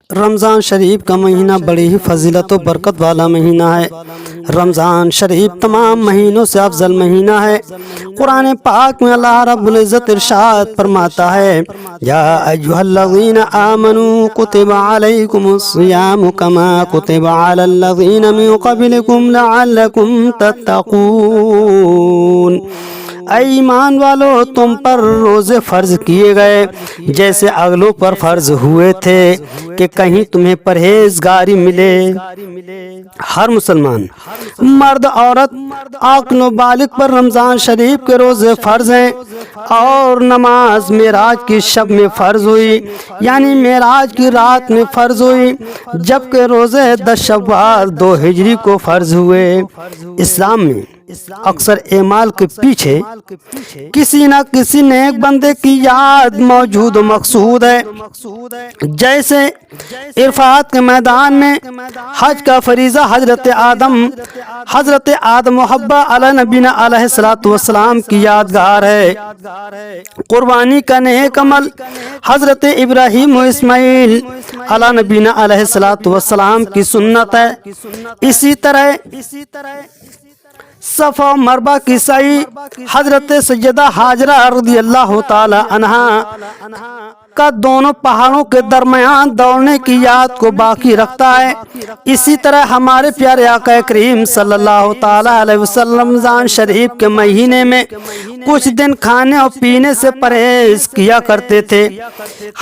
رمضان شریف کا مہینہ بڑی ہی فضیلت و برکت والا مہینہ ہے۔ رمضان شریف تمام مہینوں سے افضل مہینہ ہے۔ قرآن پاک میں اللہ رب العزت ارشاد فرماتا ہے، یا ایھا الذین آمنوا کتب علیکم الصیام کما کتب علی الذین من قبلکم لعلکم تتقون۔ اے ایمان والو، تم پر روزے فرض کیے گئے جیسے اگلوں پر فرض ہوئے تھے کہ کہیں تمہیں پرہیزگاری ملے۔ ہر مسلمان مرد عورت عاقل و بالغ پر رمضان شریف کے روزے فرض ہیں، اور نماز معراج کی شب میں فرض ہوئی، یعنی معراج کی رات میں فرض ہوئی، جبکہ روزے 10 شوال 2 ہجری کو فرض ہوئے۔ اسلام میں اکثر اعمال کے پیچھے کسی نہ کسی نیک بندے کی یاد موجود و مقصود ہے، جیسے عرفات کے میدان میں حج کا فریضہ حضرت آدم و حوا علیہ نبینا علیہ الصلوۃ والسلام کی یادگار ہے۔ قربانی کا نیک عمل حضرت ابراہیم و اسماعیل علیہ نبینا علیہ الصلوۃ والسلام کی سنت ہے۔ اسی طرح صفا و مروہ کی سعی حضرت سیدہ ہاجرہ رضی اللہ تعالی عنہا کا دونوں پہاڑوں کے درمیان دوڑنے کی یاد کو باقی رکھتا ہے۔ اسی طرح ہمارے پیارے آقا کریم صلی اللہ تعالی علیہ وسلم رمضان شریف کے مہینے میں کچھ دن کھانے اور پینے سے پرہیز کیا کرتے تھے۔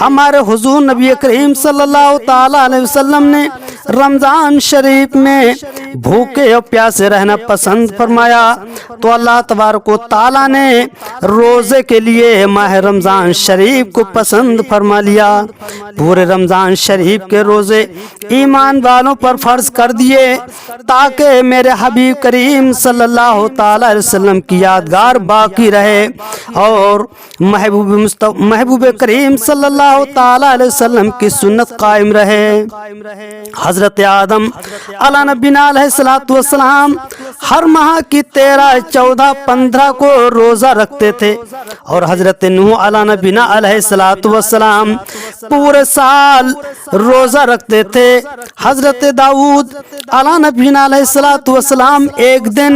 ہمارے حضور نبی کریم صلی اللہ تعالی علیہ وسلم نے رمضان شریف میں بھوکے اور پیاسے رہنا پسند فرمایا، تو اللہ تبارک و تعالی نے روزے کے لیے ماہ رمضان شریف کو پسند فرما لیا۔ پورے رمضان شریف کے روزے ایمان والوں پر فرض کر دیے تاکہ میرے حبیب کریم صلی اللہ تعالی علیہ وسلم کی یادگار باقی رہے اور محبوب کریم صلی اللہ تعالی علیہ وسلم کی سنت قائم رہے۔ حضرت آدم علیہ نبینا علیہ الصلوۃ والسلام ہر ماہ کی 13، 14، 15 کو روزہ رکھتے تھے، اور حضرت نوح علیہ نبینا علیہ الصلوۃ والسلام پورے سال روزہ رکھتے تھے۔ حضرت داؤد علیہ نبینا علیہ الصلوۃ والسلام ایک دن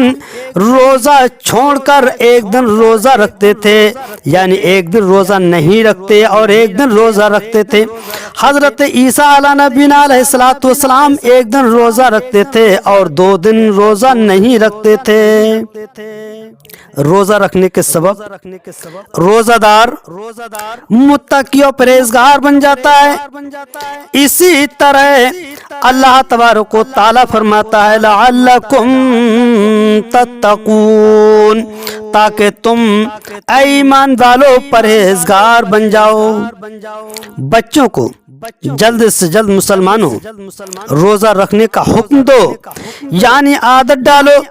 روزہ چھوڑ کر ایک دن روزہ رکھتے تھے، یعنی ایک دن روزہ نہیں رکھتے اور ایک دن روزہ رکھتے تھے۔ حضرت عیسیٰ علیہ نبینا علیہ الصلوۃ والسلام ایک دن روزہ رکھتے تھے اور 2 دن روزہ نہیں رکھتے تھے۔ روزہ رکھنے کے سبب روزہ دار متقی اور پرہیزگار بن جاتا ہے۔ اسی طرح اللہ تبارک و تعالی فرماتا ہے، لعلکم تتقون، تاکہ تم اے ایمان والو پرہیزگار بن جاؤ۔ بچوں کو جلد سے جلد مسلمانوں روزہ رکھنے کا حکم دو، یعنی عادت ڈالو،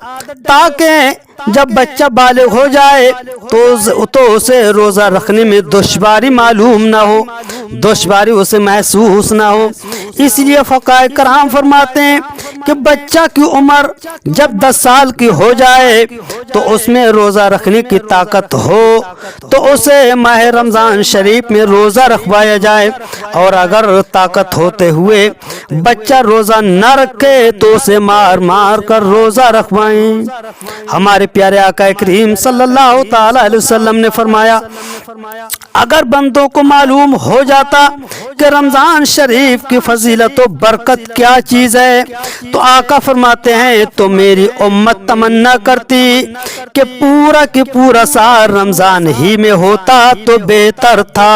تاکہ جب بچہ بالغ ہو جائے تو اسے روزہ رکھنے میں دشواری معلوم نہ ہو، دشواری اسے محسوس نہ ہو۔ اس لیے فقہاء کرام فرماتے ہیں کہ بچہ کی عمر جب 10 سال کی ہو جائے تو اس میں روزہ رکھنے کی طاقت ہو تو اسے ماہ رمضان شریف میں روزہ رکھوایا جائے، اور اگر طاقت ہوتے ہوئے بچہ روزہ نہ رکھے تو اسے مار مار کر روزہ رکھوائیں۔ ہمارے پیارے آقا کریم صلی اللہ تعالی علیہ وسلم نے فرمایا، اگر بندوں کو معلوم ہو جاتا کہ رمضان شریف کی فضیلت و برکت کیا چیز ہے تو آقا فرماتے ہیں تو میری امت تمنا کرتی کہ پورا کی پورا سال رمضان ہی میں ہوتا تو بہتر تھا۔